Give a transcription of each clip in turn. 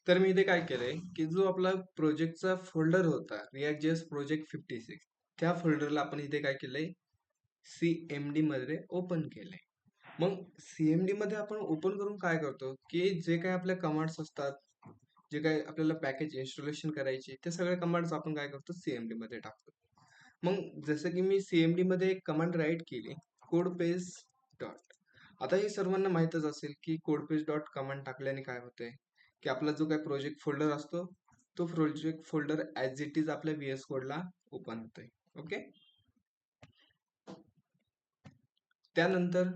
तर मी इथे काय केलंय की जो आपला प्रोजेक्टचा फोल्डर होता React.js प्रोजेक्ट 56 त्या फोल्डरला आपण इथे काय केलंय CMD मध्ये ओपन केलंय. मग CMD मध्ये आपण ओपन करून काय करतो की जे काही आपल्या कमांड्स असतात, जे काही आपल्याला पॅकेज इन्स्टॉलेशन करायचे ते सगळे कमांड्स आपण काय करतो CMD मध्ये टाकतो. मग जसं की मी CMD मध्ये एक कमांड राईट केली, कोड पेज डॉट. आता हे सर्वांना माहीतच असेल की कोड पेज डॉट कमांड टाकल्याने काय होतंय की आपला जो काही प्रोजेक्ट फोल्डर असतो तो project folder as it is आपल्या VS कोडला ओपन होतोय. ओके. त्यानंतर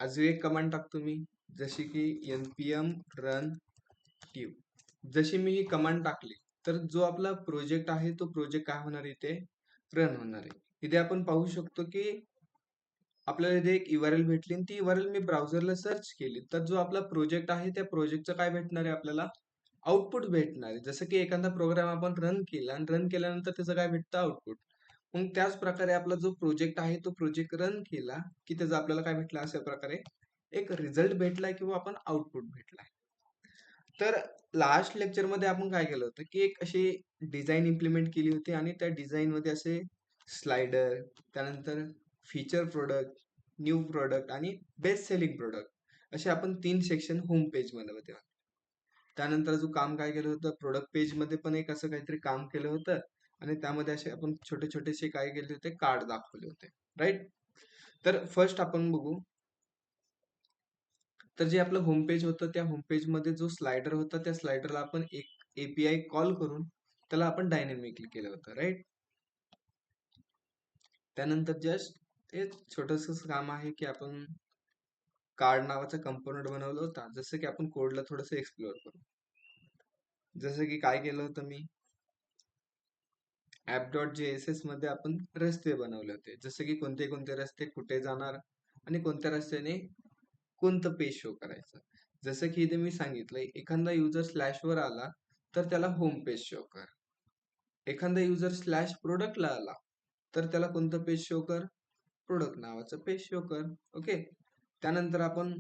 अजून एक कमांड टाकतो मी, जशी की npm run queue. जशी मी ही कमांड टाकली तर जो आपला प्रोजेक्ट आहे तो प्रोजेक्ट काय होणार इथे रन होणार आहे. इथे आपण पाहू शकतो की आपल्याला इथे एक URL भेटली आणि ती URL मी ब्राउझरला सर्च केली तर जो आपला प्रोजेक्ट आहे त्या प्रोजेक्टचं काय भेटणार आहे आपल्याला आउटपुट भेटणार आहे. जसं की एखादा प्रोग्राम आपण रन केला आणि रन केल्यानंतर त्याचं काय भेटतं आउटपुट. मग त्याच प्रकारे आपला जो प्रोजेक्ट आहे तो प्रोजेक्ट रन केला की त्याचा आपल्याला काय भेटलं अशा प्रकारे एक रिझल्ट भेटलाय किंवा आपण आउटपुट भेटलाय. तर लास्ट लेक्चर मध्ये आपण काय केलं होतं की एक अशी डिझाईन इम्प्लिमेंट केली होती आणि त्या डिझाईन मध्ये असे स्लायडर, त्यानंतर फीचर प्रोडक्ट, न्यू प्रोडक्ट आणि बेस्ट सेलिंग प्रोडक्ट असे आपण 3 सेक्शन होम पेज मध्ये होते. त्यानंतर जो काम काय केलं होतं प्रोडक्ट पेज मध्ये पण एक असं काहीतरी काम केलं होतं आणि त्यामध्ये असे आपण छोटे छोटेसे काय केले होते कार्ड दाखवले होते. राईट. तर फर्स्ट आपण बघू. तर जे आपलं होम पेज होतं त्या होम पेज मध्ये जो स्लायडर होता त्या स्लायडरला आपण एक API कॉल करून त्याला आपण डायनॅमिकली केलं होतं. राईट. त्यानंतर जस्ट ते छोटस काम आहे की आपण कार्ड नावाचा कंपोनंट बनवला होता. जसं की आपण कोडला थोडंसं एक्सप्लोअर करू. जसं की काय केलं होतं मी app.js मध्ये आपण रस्ते बनवले होते. जसं की कोणते कोणते रस्ते कुठे जाणार आणि कोणत्या रस्त्याने कोणतं पेज शो करायचं. जसं की इथे मी सांगितलंय एखादा युजर स्लॅश वर आला तर त्याला होम पेज शो कर. एखादा युजर स्लॅश प्रोडक्टला आला तर त्याला कोणतं पेज शो कर, प्रोडक्ट नावाचं पेज शो कर. ओके. त्यानंतर आपण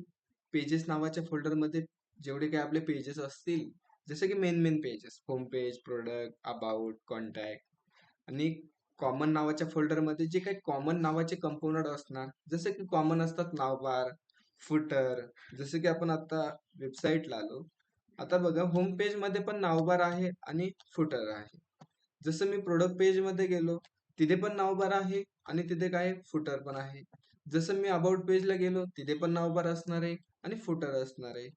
पेजेस नावाच्या फोल्डरमध्ये जेवढे काही आपले पेजेस असतील जसे की main pages home page, product, about, contact आणि कॉमन नावाच्या फोल्डरमध्ये जे काही कॉमन नावाचे कंपोनंट असणार जसे की कॉमन असतात नावबार, फुटर. जसे की आपण आता वेबसाईटला आलो, आता बघा होम पेज मध्ये पण नावबार आहे आणि फुटर आहे. जसं मी प्रोडक्ट पेज मध्ये गेलो तिथे पण नावबार आहे आणि तिथे काय फुटर पण आहे. जसं मी अबाउट पेजला गेलो तिथे पण नावबार असणार आहे आणि फुटर असणार आहे.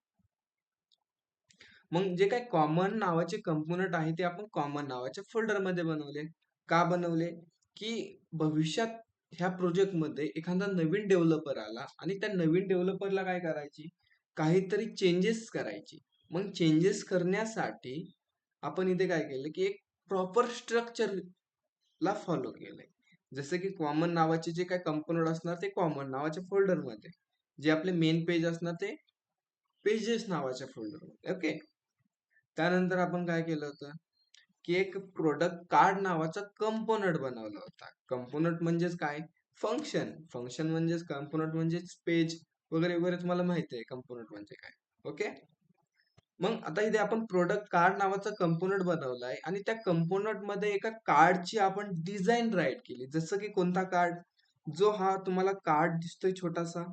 मग जे काही कॉमन नावाचे कंपोनंट आहे ते आपण कॉमन नावाच्या फोल्डर मध्ये बनवले. का बनवले की भविष्यात ह्या प्रोजेक्ट मध्ये एखादा नवीन डेव्हलपर आला आणि त्या नवीन डेव्हलपरला काय करायची काहीतरी चेंजेस करायची. मग चेंजेस करण्यासाठी आपण इथे काय केलं की एक प्रॉपर स्ट्रक्चर ला फॉलो केलंय. जसं की कॉमन नावाचे जे काही कंपोनंट असणार ते कॉमन नावाच्या फोल्डर मध्ये, जे आपले मेन पेज असणार ते पेजेस नावाच्या फोल्डर मध्ये. ओके. त्यानंतर आपण काय केलं होतं की एक प्रोडक्ट कार्ड नावाचा कंपोनंट बनवला होता. कंपोनंट म्हणजेच काय, फंक्शन. फंक्शन म्हणजेच कंपोनंट म्हणजेच पेज वगैरे वगैरे तुम्हाला माहिती आहे कंपोनंट म्हणजे काय. ओके. मग आता इथे आपण प्रोडक्ट कार्ड नावाचा कंपोनंट बनवलाय आणि त्या कंपोनंट मध्ये एका कार्डची आपण डिझाईन राईट केली. जसं की कोणता कार्ड, जो हा तुम्हाला कार्ड दिसतोय छोटासा,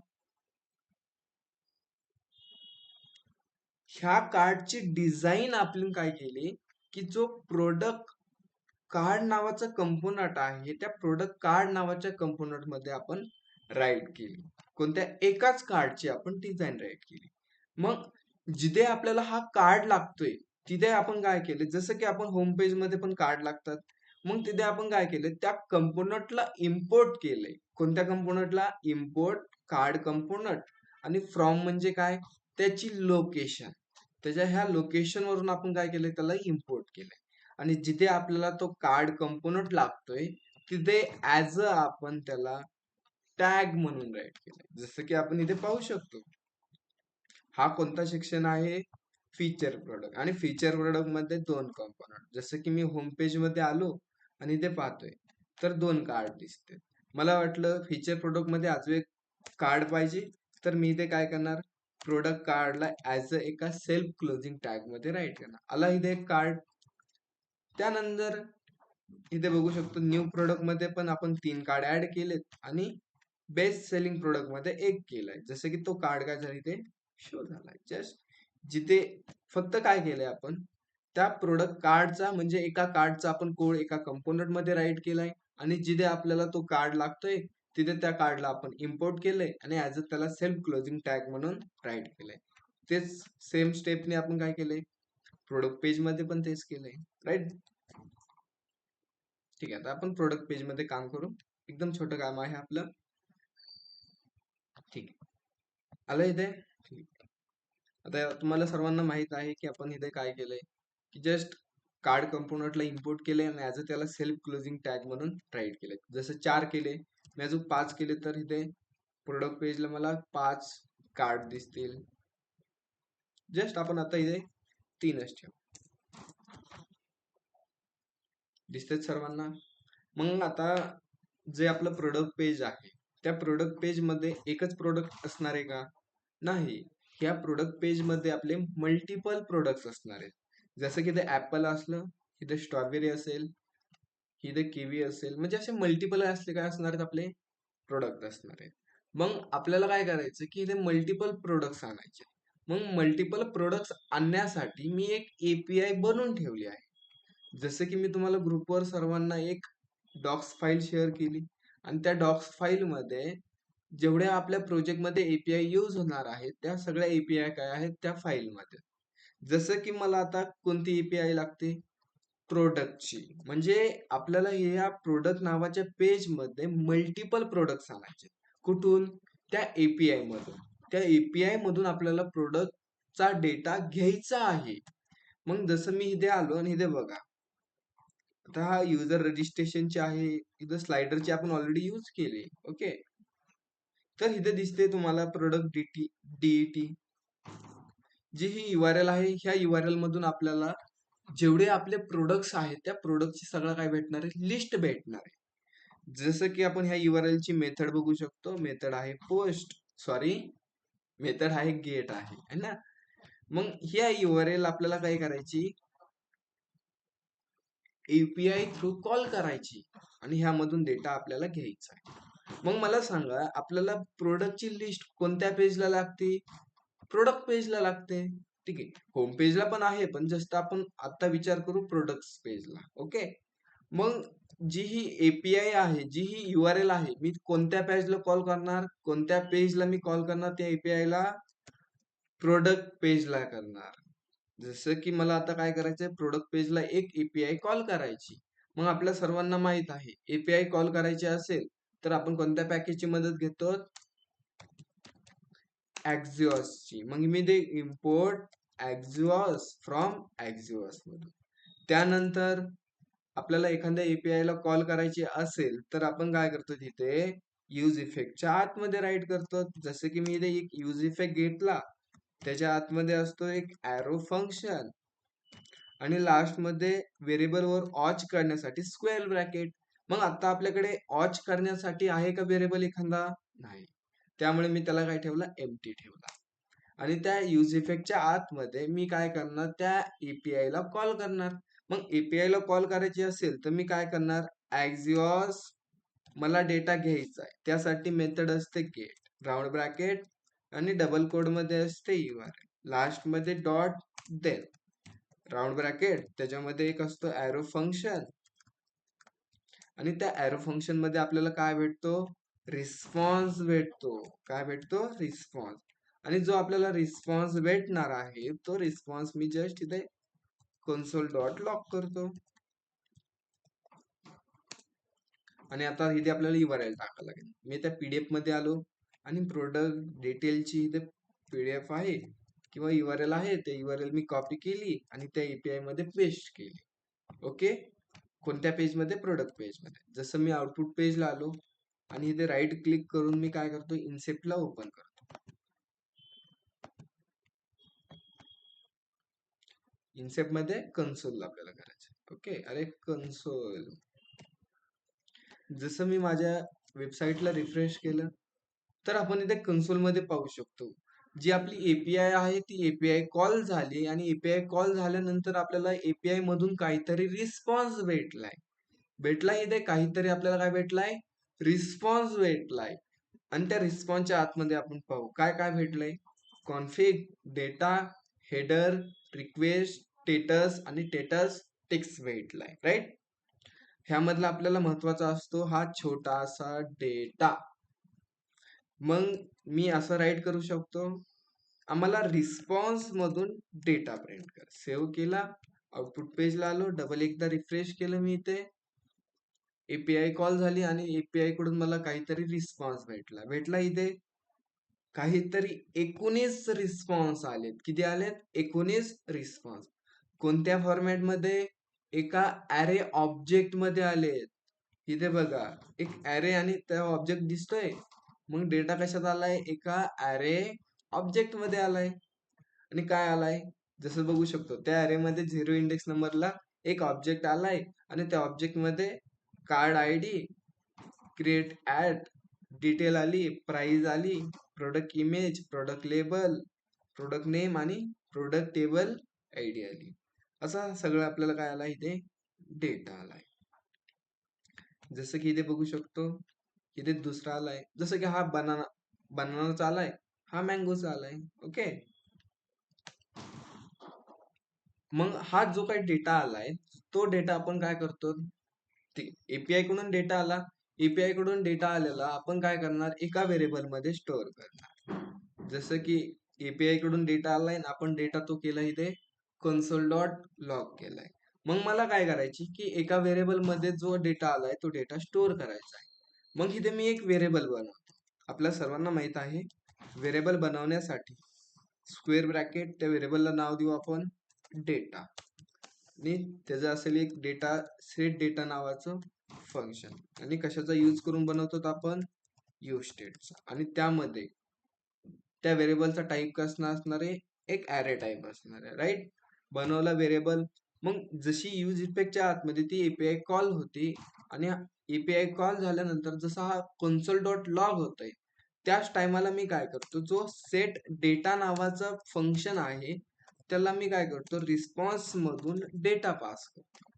ह्या कार्डची डिझाईन आपण काय केली की जो प्रोडक्ट कार्ड नावाचा कंपोनंट आहे त्या प्रोडक्ट कार्ड नावाच्या कंपोनंट मध्ये आपण राईट केली. कोणत्या एकाच कार्डची आपण डिझाईन राईट केली. मग जिथे आपल्याला हा कार्ड लागतोय तिथे आपण काय केले, जसं की आपण होम पेज मध्ये पण कार्ड लागतात, मग तिथे आपण काय केले त्या कंपोनंटला इम्पोर्ट केलंय. कोणत्या कंपोनंटला, इम्पोर्ट कार्ड कंपोनंट. आणि फ्रॉम म्हणजे काय, त्याची लोकेशन. त्याच्या ह्या लोकेशन वरून आपण काय केलंय त्याला इम्पोर्ट केलंय. आणि जिथे आपल्याला तो कार्ड कंपोनंट लागतोय तिथे ऍज अ आपण त्याला टॅग म्हणून राईट केलंय. जसं की आपण इथे पाहू शकतो हा कोणता सेक्शन आहे, फीचर प्रोडक्ट. आणि फीचर प्रोडक्ट मध्ये 2 कंपोनंट. जसं की मी होम पेज मध्ये आलो आणि इथे पाहतोय तर 2 कार्ड दिसते. मला वाटलं फीचर प्रोडक्ट मध्ये अजून एक कार्ड पाहिजे तर मी इथे काय करणार, प्रोडक्ट कार्डला ऍज अ एका सेल्फ क्लोजिंग टॅग मध्ये राईट करणार. आला इथे एक कार्ड. त्यानंतर इथे बघू शकतो न्यू प्रोडक्ट मध्ये पण आपण 3 कार्ड ऍड केलेत आणि बेस्ट सेलिंग प्रोडक्ट मध्ये एक केलाय. जसं की तो कार्ड काय झाला इथे शो झालाय. जस्ट जिथे फक्त काय केलंय आपण त्या प्रोडक्ट कार्डचा म्हणजे एका कार्डचा आपण कोड एका कंपोनंट मध्ये राईट केलाय आणि जिथे आपल्याला तो कार्ड लागतोय तिथे त्या कार्डला आपण इम्पोर्ट केलंय आणि ऍज अ त्याला सेल्फ क्लोजिंग टॅग म्हणून राईट केलंय. तेच सेम स्टेपने आपण काय केलंय प्रोडक्ट पेज मध्ये पण तेच केलंय राईट. ठीक आहे, आता आपण प्रोडक्ट पेज मध्ये काम करू. एकदम छोटं काम आहे आपलं. ठीक आहे, आलं इथे. ठीक. आता तुम्हाला सर्वांना माहित आहे की आपण इथे काय केलंय की जस्ट कार्ड कंपोनंटला इम्पोर्ट केले आणि ऍज अ त्याला सेल्फ क्लोजिंग टॅग म्हणून राईट केले. जसं 4 केले मी अजून 5 केले तर इथे प्रोडक्ट पेजला मला 5 कार्ड दिसतील. जस्ट आपण आता इथे 3च ठेवू. दिसतेच सर्वांना. मग आता जे आपलं प्रोडक्ट पेज आहे त्या प्रोडक्ट पेज मध्ये एकच प्रोडक्ट असणार आहे का? नाही. ह्या प्रोडक्ट पेज मध्ये आपले मल्टिपल प्रोडक्ट्स असणार आहेत. जसं की इथे ऍपल असलं, इथे स्ट्रॉबेरी असेल, इथे किवी असेल, म्हणजे असे मल्टिपल असले काय असणार आहेत आपले प्रोडक्ट असणार आहेत. मग आपल्याला काय करायचं की इथे मल्टिपल प्रोडक्ट्स आणायचे. मग मल्टिपल प्रोडक्ट्स आणण्यासाठी मी एक एपीआय बनवून ठेवली आहे. जसं की मी तुम्हाला ग्रुपवर सर्वांना एक डॉक्स फाईल शेअर केली आणि त्या डॉक्स फाईल मध्ये जेवढ्या आपल्या प्रोजेक्टमध्ये एपीआय यूज होणार आहेत त्या सगळ्या एपीआय काय आहेत त्या फाईलमध्ये. जसं की मला आता कोणती एपीआय लागते प्रोडक्टची, म्हणजे आपल्याला या प्रोडक्ट नावाच्या पेज मध्ये मल्टिपल प्रोडक्ट्स आणायचे. कुठून? त्या एपीआय मधून. त्या एपीआय मधून आपल्याला प्रोडक्टचा डेटा घ्यायचा आहे. मग जसं मी इथे आलो आणि इथे बघा आता हा युजर रजिस्ट्रेशनचे आहे, इथं स्लायडरचे आपण ऑलरेडी यूज केले. ओके, तर इथे दिसते तुम्हाला प्रोडक्ट डीईटी जी ही युआरएल आहे. ह्या युआरएल मधून आपल्याला जेवढे आपले प्रोडक्ट्स आहेत त्या प्रोडक्टची सगळं काय भेटणार आहे लिस्ट भेटणार आहे. जसं की आपण ह्या युआरएल ची मेथड बघू शकतो. मेथड आहे पोस्ट, सॉरी मेथड आहे गेट आहे है ना. मग ह्या युआरएल आपल्याला काय करायची एपीआय थ्रू कॉल करायची आणि ह्यामधून डेटा आपल्याला घ्यायचा आहे. मग मला सांगा आपल्याला प्रोडक्टची लिस्ट कोणत्या पेजला लागते? प्रोडक्ट पेजला लागते. ठीक आहे, होम पेजला पण आहे पण जास्त आपण आता विचार करू प्रोडक्ट पेजला. ओके, मग जी ही एपीआय आहे, जी ही युआरएल आहे, मी कोणत्या पेजला कॉल करणार, कोणत्या पेजला मी कॉल करणार त्या एपीआय ला प्रोडक्ट पेजला करणार. जसं की मला आता काय करायचंय प्रोडक्ट पेजला एक एपीआय कॉल करायची. मग आपल्या सर्वांना माहित आहे एपीआय कॉल करायची असेल तर आपण कोणत्या पॅकेजची मदत घेतो ची. मग मी ते इम्पोर्ट एक्झिओस फ्रॉम एक्झिओस मधून. त्यानंतर आपल्याला एखाद्या एपीआय ला कॉल करायची असेल तर आपण काय करतो तिथे यूज इफेक्टच्या आतमध्ये राईट करतो. जसं की मी इथे एक यूज इफेक्ट घेतला, त्याच्या आतमध्ये असतो एक एरो फंक्शन आणि लास्ट मध्ये व्हेरिएबल वर ऑच करण्यासाठी स्क्वेअर ब्रॅकेट. मग आता आपल्याकडे ऑच करण्यासाठी आहे का व्हेरिएबल एखादा? नाही. त्यामुळे मी त्याला काय ठेवला एम्प्टी ठेवला आणि त्या यूज इफेक्टच्या आतमध्ये मी काय करणार त्या एपीआय ला कॉल करणार. मग एपीआय ला कॉल करायची असेल तर मी काय करणार एक्झिओस मला डेटा घ्यायचा आहे त्यासाठी मेथड असते गेट राऊंड ब्रॅकेट आणि डबल कोड मध्ये असते युआरएल, लास्ट मध्ये डॉट देन राऊंड ब्रॅकेट, त्याच्यामध्ये एक असतो एरो फंक्शन आणि त्या एरो फंक्शन मध्ये आपल्याला काय भेटतो रिस्पॉन्स भेटतो. काय भेटतो रिस्पॉन्स. आणि जो आपल्याला रिस्पॉन्स भेटणार आहे तो रिस्पॉन्स मी जस्ट इथे कन्सोल डॉट लॉग करतो आणि आता इथे आपल्याला युआरएल टाकावं लागेल. मी त्या पीडीएफ मध्ये आलो आणि प्रोडक्ट डिटेलची इथे पीडीएफ आहे किंवा युआरएल आहे ते युआरएल मी कॉपी केली आणि त्या एपीआय मध्ये पेस्ट केली. ओके, कोणत्या पेज मध्ये प्रोडक्ट पेज मध्ये. जसं मी आउटपुट पेजला आलो आणि इथे राईट क्लिक करून मी काय करतो इन्सेप्टला ओपन करतो. इन्सेप्ट मध्ये कन्सोल आपल्याला करायचं. ओके, अरे कन्सोल. जसं मी माझ्या वेबसाईटला रिफ्रेश केलं तर आपण इथे कन्सोल मध्ये पाहू शकतो जी आपली एपीआय आहे ती एपीआय कॉल झाली आणि एपीआय कॉल झाल्यानंतर आपल्याला एपीआय मधून काहीतरी रिस्पॉन्स भेटलाय इथे काहीतरी आपल्याला काय भेटलाय रिस्पॉन्स भेटलाय. आणि त्या रिस्पॉन्सच्या आतमध्ये आपण पाहू काय काय भेटलंय. Config, data, header, request, status आणि स्टेटस टेक्स्ट भेटलाय, राईट. ह्यामधला आपल्याला महत्वाचा असतो हा छोटासा डेटा. मग मी असं राईट करू शकतो, आम्हाला रिस्पॉन्स मधून डेटा प्रिंट कर. सेव्ह केला, आउटपुट पेजला आलो, डबल एकदा रिफ्रेश केलं मी इथे, एपीआय कॉल झाली आणि एपीआय कडून मला काहीतरी रिस्पॉन्स भेटला इथे काहीतरी 19 रिस्पॉन्स आलेत. किती आलेत? 19 रिस्पॉन्स. कोणत्या फॉर्मॅट मध्ये? एका ॲरे ऑब्जेक्ट मध्ये आलेत. इथे बघा एक ॲरे आणि त्या ऑब्जेक्ट दिसतोय. मग डेटा कशात आलाय? एका ॲरे ऑब्जेक्ट मध्ये आलाय. आणि काय आलाय? जसं बघू शकतो त्या ॲरे मध्ये 0 इंडेक्स नंबरला एक ऑब्जेक्ट आलाय आणि त्या ऑब्जेक्ट मध्ये card ID, create at, detail आली, प्राइस आली, product image, product label, product name आणि प्रोडक्ट टेबल आयडी आली. असा सगळं आपल्याला काय आला इथे डेटा आलाय. जसं की इथे बघू शकतो इथे दुसरा आलाय, जसं की हा बनानाचा आलाय, हा मँगोचा आलाय. ओके. मग हा जो काही डेटा आलाय तो डेटा आपण काय करतो, एपीआय कडून डेटा आला, एपीआय कडून डेटा आलेला आपण काय करणार, एका व्हेरिएबल मध्ये स्टोअर करणार. जसं की एपीआय कडून डेटा आलाय आणि आपण डेटा तो केला इथे कन्सोल डॉट लॉग केलाय. मग मला काय करायची की एका व्हेरिएबल मध्ये जो डेटा आलाय तो डेटा स्टोअर करायचा आहे. मग इथे मी एक व्हेरिएबल बनवतो. आपल्या सर्वांना माहित आहे व्हेरिएबल बनवण्यासाठी स्क्वेअर ब्रॅकेट, त्या व्हेरिएबलला नाव देऊ आपण डेटा आणि त्याचं असेल एक डेटा सेट डेटा नावाचं फंक्शन. आणि कशाचा यूज करून बनवतो आपण यूज स्टेटचा. आणि त्यामध्ये त्या व्हेरिएबलचा टाईप कसं असणार आहे, एक ॲरे टाईप असणार आहे, राईट. बनवला व्हेरिएबल. मग जशी यूज इफेक्टच्या आतमध्ये ती एपीआय कॉल होती आणि एपीआय कॉल झाल्यानंतर जसा हा कन्सोल डॉट लॉग होतोय त्याच टायमाला मी काय करतो, जो सेट डेटा नावाचा फंक्शन आहे त्याला मी काय करतो, रिस्पॉन्स मधून डेटा पास करतो.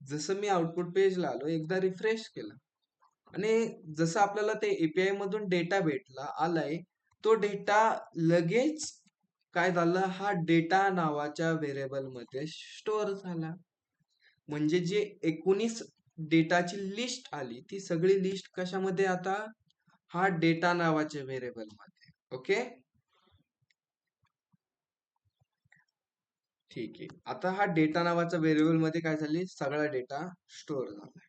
जसं मी आउटपुट पेजला आलो, एकदा रिफ्रेश केलं आणि जसं आपल्याला ते एपीआय मधून डेटा आलाय तो डेटा लगेच काय झालं, हा डेटा नावाच्या व्हेरिएबल मध्ये स्टोअर झाला. म्हणजे जे 19 डेटाची लिस्ट आली ती सगळी लिस्ट कशामध्ये, आता हा डेटा नावाच्या व्हेरिएबल मध्ये. ओके, ठीक आहे. आता हा डेटा नावाच्या व्हेरिएबल मध्ये काय झाली, सगळा डेटा स्टोअर झाला.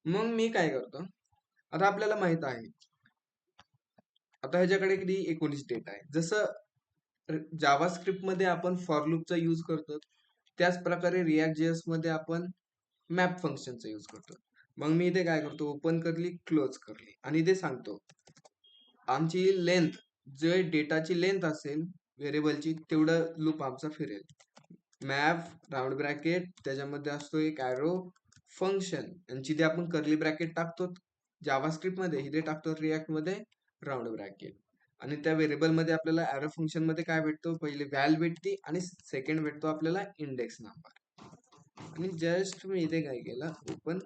मग मी काय करतो, आता आपल्याला माहित आहे आता ह्याच्याकडे किती 19 डेटा आहे. जसं जावा स्क्रिप्ट मध्ये आपण फॉर लूपचा यूज करतो त्याच प्रकारे रिॲक्ट जेएस मध्ये आपण मॅप फंक्शनचा यूज करतो. मग मी इथे काय करतो, ओपन करली, क्लोज करली आणि इथे सांगतो आमची लेंथ, जे डेटाची लेंथ असेल व्हेरिएबलची तेवढं लूप आमचा फिरेल. मॅप राऊंड ब्रॅकेट, त्याच्यामध्ये असतो एक ॲरो फंक्शन आणि जिथे आपण कर्ली ब्रॅकेट टाकतो जावास्क्रिप्ट मध्ये, इथे टाकतो रिॲक्ट मध्ये राऊंड ब्रॅकेट. आणि त्या व्हेरिएबल मध्ये आपल्याला ॲरो फंक्शन मध्ये काय भेटतो, पहिले व्हॅल भेटते आणि सेकंड भेटतो आपल्याला इंडेक्स नंबर. आणि जस्ट मी इथे काय केलं, ओपन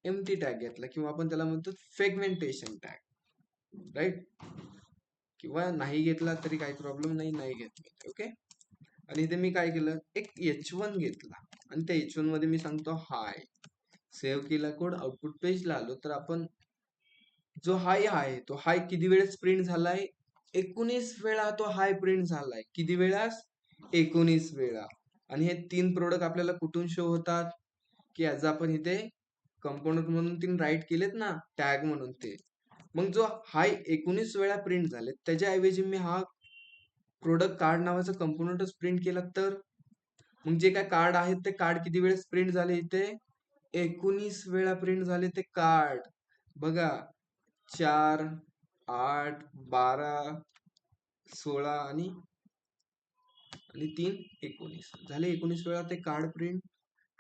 एम्प्टी टॅग घेतला किंवा आपण त्याला म्हणतो सेगमेंटेशन टॅग, राईट. किंवा नाही घेतला तरी काही प्रॉब्लेम नाही, नाही घेतला. ओके. आणि इथे मी काय केलं, एक H1 घेतला आणि त्या H1 मध्ये मी सांगतो हाय. सेव्ह केला कोड, आउटपुट पेजला आलो तर आपण जो हाय आहे तो हाय किती वेळेस प्रिंट झालाय, 19 वेळा तो हाय प्रिंट झालाय. किती वेळा, 19 वेळा. आणि हे 3 प्रोडक्ट आपल्याला कुठून शो होतात, की ऍज आपण इथे कंपोनंट म्हणून 3 राईट केलेत ना टॅग म्हणून ते. मग जो हाय 19 वेळा प्रिंट झाले त्याच्याऐवजी मी हा प्रोडक्ट कार्ड नावाचा कंपोनंटच प्रिंट केला तर मग जे काय कार्ड आहेत ते कार्ड किती वेळेस प्रिंट झाले, इथे 19 वेळा प्रिंट झाले ते कार्ड. बघा 4, 8, 12, 16 आणि 3 19 झाले. 19 वेळा ते कार्ड प्रिंट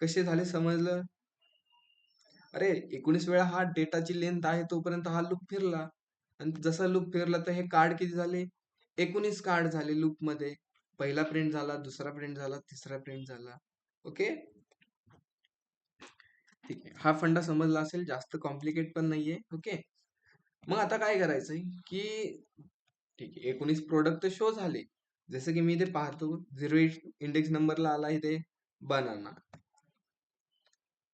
कसे झाले समजलं. अरे 19 वेळा हा डेटाची लेंथ आहे तोपर्यंत हा लूप फिरला आणि जसा लूप फिरला तर हे कार्ड किती झाले, 19 कार्ड झाले लूप मध्ये. पहिला प्रिंट झाला, दुसरा प्रिंट झाला, तिसरा प्रिंट झाला. ओके, ठीक आहे. हा फंडा समजला असेल, जास्त कॉम्प्लिकेट पण नाहीये. ओके, मग आता काय करायचंय की ठीक आहे, 19 प्रोडक्ट तर शो झाले. जसं की मी ते पाहतो 08 इंडेक्स नंबरला आला इथे बनाना,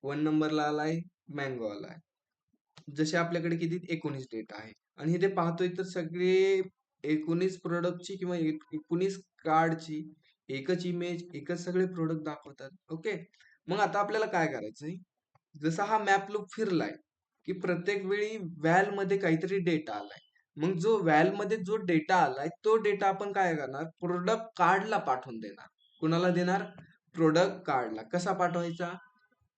1 नंबरला आलाय मँगो आलाय. जसे आपल्याकडे किती 19 डेटा आहे आणि इथे पाहतोय तर सगळे 19 प्रोडक्टची किंवा 19 कार्डची एकच इमेज, एकच सगळे प्रोडक्ट दाखवतात. ओके, मग आता आपल्याला काय करायचंय, जसा हा मॅप लूप फिरलाय की प्रत्येक वेळी व्हॅल मध्ये काहीतरी डेटा आलाय. मग जो व्हॅल मध्ये जो डेटा आलाय तो डेटा आपण काय करणार, प्रोडक्ट कार्डला पाठवून देणार. कुणाला देणार, प्रोडक्ट कार्डला. कसा पाठवायचा,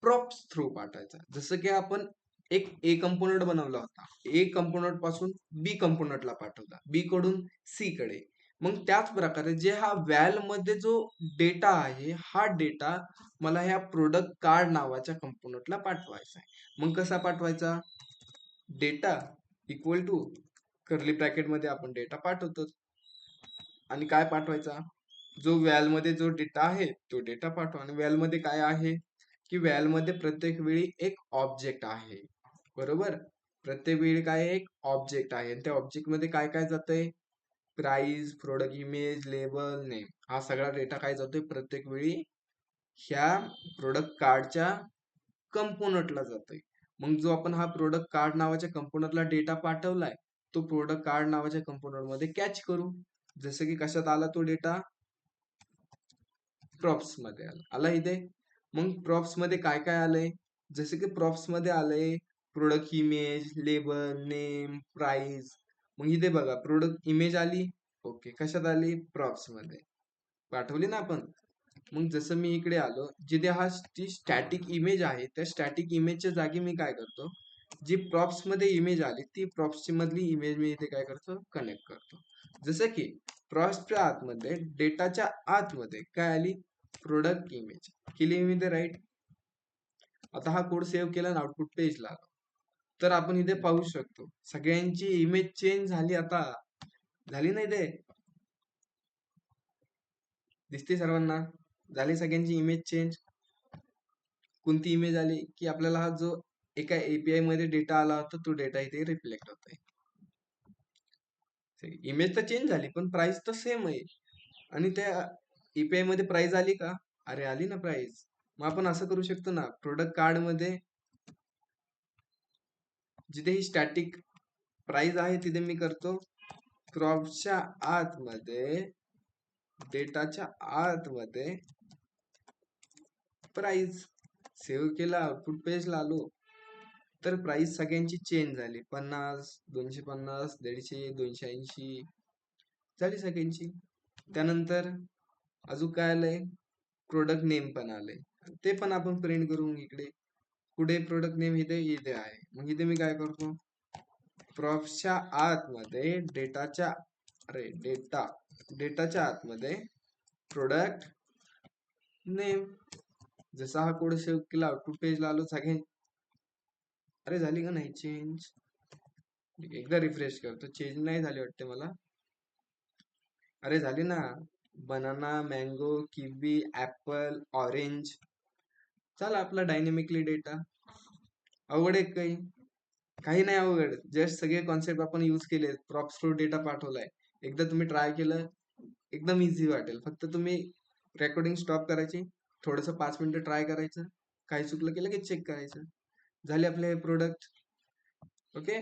प्रॉप्स थ्रू पाठवायचा. जसं की आपण एक ए कंपोनंट बनवला होता, ए कंपोनंट पासून बी कंपोनंटला पाठवला, बी कडून सी कडे. मग त्याच प्रकारे जे हा व्हॅल मध्ये जो डेटा आहे, हा डेटा मला ह्या प्रोडक्ट कार्ड नावाच्या कंपोनंटला पाठवायचा आहे. मग कसा पाठवायचा, data equal to curly bracket मध्ये आपण डेटा पाठवतो आणि काय पाठवायचा, जो व्हॅल मध्ये जो डेटा आहे तो डेटा पाठवा. आणि व्हॅल मध्ये काय आहे की व्हॅल मध्ये प्रत्येक वेळी एक ऑब्जेक्ट आहे, बरोबर. प्रत्येक वेळी काय एक ऑब्जेक्ट आहे, त्या ऑब्जेक्ट मध्ये काय काय जातंय, price, product image, label, name, हा सगळा डेटा काय जातोय प्रत्येक वेळी ह्या प्रोडक्ट कार्डच्या कंपोनंटला जातोय. मग जो आपण हा प्रोडक्ट कार्ड नावाच्या कंपोनंटला डेटा पाठवलाय, तो प्रोडक्ट कार्ड नावाच्या कंपोनंट मध्ये कॅच करू. जसं की कशात आला तो डेटा, प्रॉप्स मध्ये आला इथे. मग प्रॉप्स मध्ये काय काय आलंय, जसे की प्रॉप्स मध्ये आलंय product image, label, name, price. मग इथे बघा प्रोडक्ट इमेज आली. ओके, कशात आली, प्रॉप्स मध्ये पाठवली ना आपण. मग जसं मी इकडे आलो, जिथे हा जी स्टॅटिक इमेज आहे त्या स्टॅटिक इमेजच्या जागी मी काय करतो, जी प्रॉप्स मध्ये इमेज आली ती प्रॉप्स मधली इमेज मी इथे काय करतो, कनेक्ट करतो. जसं की प्रॉप्सच्या आतमध्ये, डेटाच्या आतमध्ये काय आली, प्रोडक्ट इमेज केली मी इथे राईट. आता हा कोड सेव्ह केला आणि आउटपुट पेजला आलो, तर आपण इथे पाहू शकतो सगळ्यांची इमेज चेंज झाली. आता झाली नाही ते, दिसते सर्वांना, झाली सगळ्यांची इमेज चेंज. कोणती इमेज आली की आपल्याला हा जो एका एपीआय मध्ये डेटा आला होता तो डेटा इथे रिफ्लेक्ट होतोय. इमेज तर चेंज झाली पण प्राइस तर सेम आहे. आणि त्या एपीआय मध्ये प्राइस आली का, अरे आली ना प्राइस. मग आपण असं करू शकतो ना, प्रोडक्ट कार्ड मध्ये जिथे ही स्टॅटिक प्राइस आहे तिथे मी करतो प्रॉप्सच्या आतमध्ये, डेटाच्या आतमध्ये प्राइस सेव्ह केला, आउटपुट पेजला आलो, तर प्राइस सगळ्यांची चेंज झाली. 50, 250, 150, 280 झाली सगळ्यांची. त्यानंतर अजून काय आलंय, प्रोडक्ट नेम पण आलंय, ते पण आपण प्रिंट करून इकडे. कुठे प्रोडक्ट नेम, इथे इथे आहे. मग इथे मी काय करतो, प्रॉप्सच्या आतमध्ये डेटाच्या, अरे डेटाच्या आतमध्ये प्रोडक्ट नेम. जसा हा कोड सेव्ह केला, आउटपुट पेजला आलो, सगळे अरे झाली का नाही चेंज, एकदा रिफ्रेश करतो, चेंज नाही झाली वाटते मला. अरे झाली ना, banana, mango, kiwi, apple, orange. चला आपला डायनेमिकली डेटा. अवघड आहे काही, काही नाही अवघड, जस्ट सगळे कॉन्सेप्ट आपण यूज केले, प्रॉप्स थ्रू डेटा पाठवलाय. एकदा तुम्ही ट्राय केलं, एकदम इझी वाटेल. फक्त तुम्ही रेकॉर्डिंग स्टॉप करायची, थोडस 5 मिनिटं ट्राय करायचं, काही चुकलं की लगेच चेक करायचं, झाले आपले हे प्रोडक्ट. ओके,